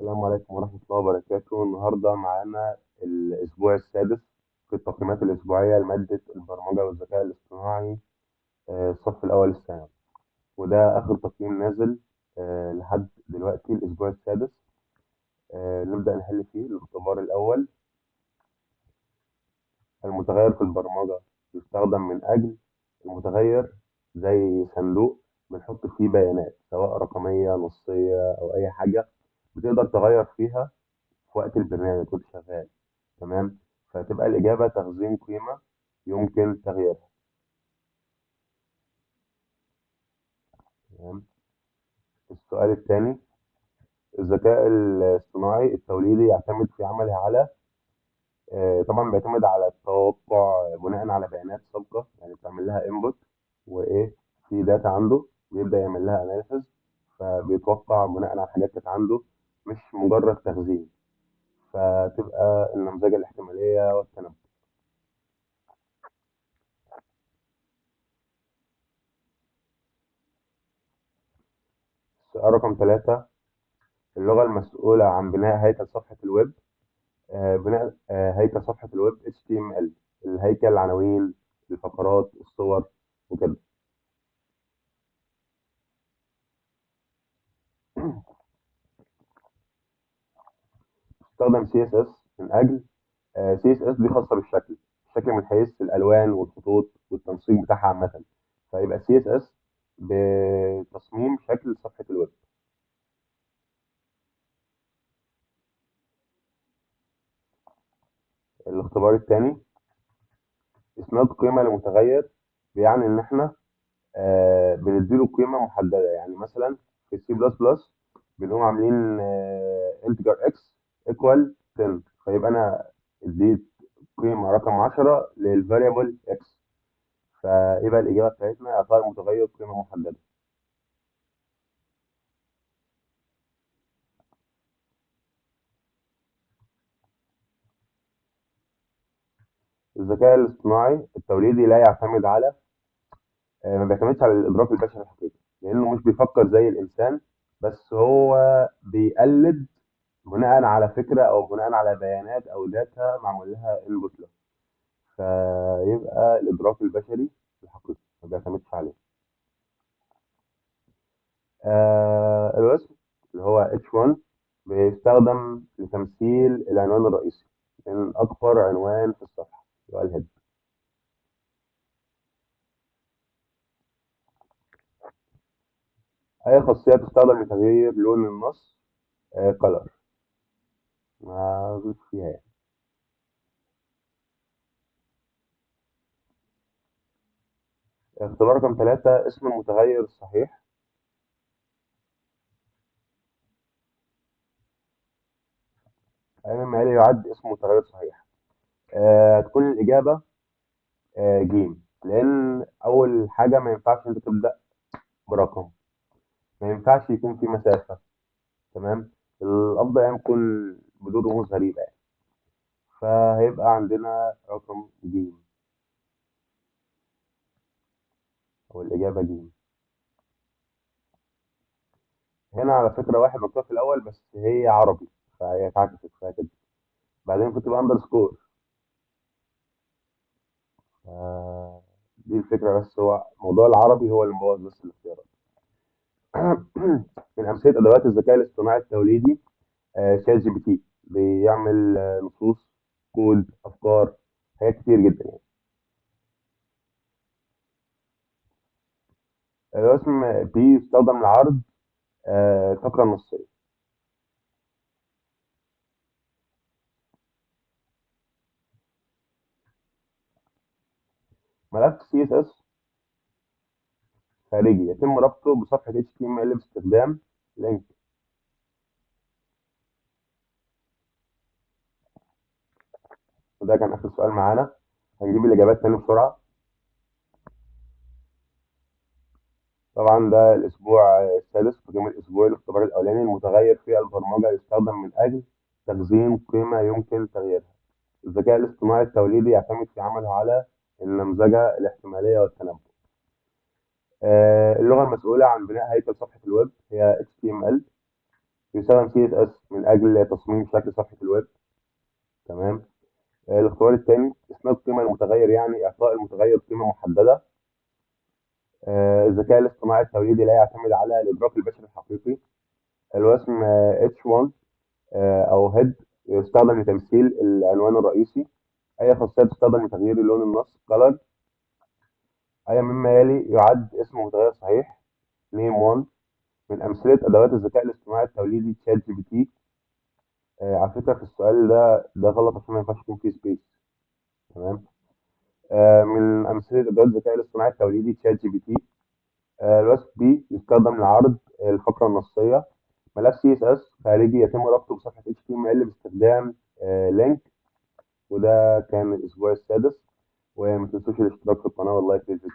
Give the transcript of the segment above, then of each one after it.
السلام عليكم ورحمة الله وبركاته. النهاردة معانا الأسبوع السادس في التقييمات الأسبوعية لمادة البرمجة والذكاء الاصطناعي، الصف الأول الثانوي. وده آخر تقييم نازل لحد دلوقتي الأسبوع السادس. نبدأ نحل فيه الاختبار الأول. المتغير في البرمجة يستخدم من أجل المتغير زي صندوق بنحط فيه بيانات سواء رقمية نصية أو أي حاجة بتقدر تغير فيها في وقت البرنامج وانت شغال. تمام. فتبقى الإجابة تخزين قيمة يمكن تغييرها. تمام. السؤال الثاني: الذكاء الاصطناعي التوليدي يعتمد في عمله على طبعا بيعتمد على التوقع بناء على بيانات سابقة، يعني بتعمل لها انبوت وإيه، في داتا عنده بيبدأ يعمل لها اناليسز، فبيتوقع بناء على حاجات كانت عنده، مش مجرد تخزين. فتبقى النمذجة الاحتمالية والتنبؤ. السؤال رقم 3: اللغة المسؤولة عن بناء هيكل صفحة الويب. بناء هيكل صفحة الويب HTML، الهيكل، العناوين، الفقرات، الصور وكده. استخدم CSS من أجل CSS دي خاصة بالشكل، الشكل من حيث الألوان والخطوط والتنسيق بتاعها عامة. فيبقى CSS بتصميم شكل صفحة الويب. الاختبار الثاني: إسناد قيمة لمتغير بيعني إن إحنا بنديله قيمة محددة. يعني مثلا في السي بلس بلس بنقوم عاملين انتجر اكس ايكوال 10، فيبقى انا اديت قيمة رقم 10 للفاريبل اكس، فيبقى الإجابة بتاعتنا اعطاء المتغير قيمة محددة. الذكاء الاصطناعي التوليدي لا يعتمد على ما بيعتمدش على الإدراك البشري الحقيقي، لأنه مش بيفكر زي الإنسان، بس هو بيقلد بناء على فكرة أو بناء على بيانات أو داتا معمول لها انبوت. فيبقى الإدراك البشري الحقيقي ما بيعتمدش عليه. الوزن اللي هو H1 بيستخدم لتمثيل العنوان الرئيسي من أكبر عنوان في الصفحة، اللي هو الهيد. أي خاصية تستخدم لتغيير لون النص؟ color. ما أظنش فيها يعني. اختبار رقم 3: اسم المتغير الصحيح. أيمن مالي يعد اسم متغير صحيح. تكون الإجابة جيم، لأن أول حاجة ما ينفعش أنت تبدأ برقم، ما ينفعش يكون في مسافة. تمام. الافضل يعني يكون بدون رموز غريبه يعني. فهيبقى عندنا رقم ج، او الاجابه ج. هنا على فكره واحد مكتوب في الاول بس هي عربي، فهي اتعكست فيها كده، بعدين كنت بقى اندرسكور. دي الفكره، بس هو موضوع العربي هو اللي مبوظ بس الاختيارات. من امثله ادوات الذكاء الاصطناعي التوليدي شات جي بي تي، بيعمل نصوص، كود، افكار، حاجات كتير جدا يعني. الرسم بيستخدم لعرض فقره نصيه. ملف CSS خارجي يتم ربطه بصفحة HTML باستخدام لينك. وده كان آخر سؤال معانا. هنجيب الإجابات تاني بسرعة. طبعا ده الأسبوع السادس في يوم الأسبوع الاختبار الأولاني: المتغير في البرمجة يستخدم من أجل تخزين قيمة يمكن تغييرها. الذكاء الاصطناعي التوليدي يعتمد في عمله على النمذجة الاحتمالية والتنبؤ. اللغة المسؤولة عن بناء هيكل صفحة الويب هي HTML. بيستخدم سي اس اس من اجل تصميم شكل صفحه الويب. تمام. الاختبار الثاني اسمها القيمه المتغير، يعني اعطاء المتغير قيمه محدده. الذكاء الاصطناعي التوليدي لا يعتمد على الادراك البشري الحقيقي. الوسم H1 او هيد يستخدم لتمثيل العنوان الرئيسي. اي خاصيه تستخدم لتغيير لون النص color. اي مما يلي يعد اسم متغير صحيح name 1. من امثله ادوات الذكاء الاصطناعي التوليدي تشات جي بي تي. على فكره في السؤال ده غلط عشان ما ينفعش يكون فيه سبيس. تمام. من امثله ادوات الذكاء الاصطناعي التوليدي تشات جي بي تي. الوصف بي يستخدم لعرض الفقره النصيه. ملف سي اس اس خارجي يتم ربطه بصفحه اتش تي ام ال باستخدام لينك. وده كان الاسبوع السادس. وما تنسوش الاشتراك في القناه واللايك للفيديو.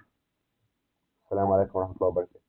السلام عليكم ورحمه الله وبركاته.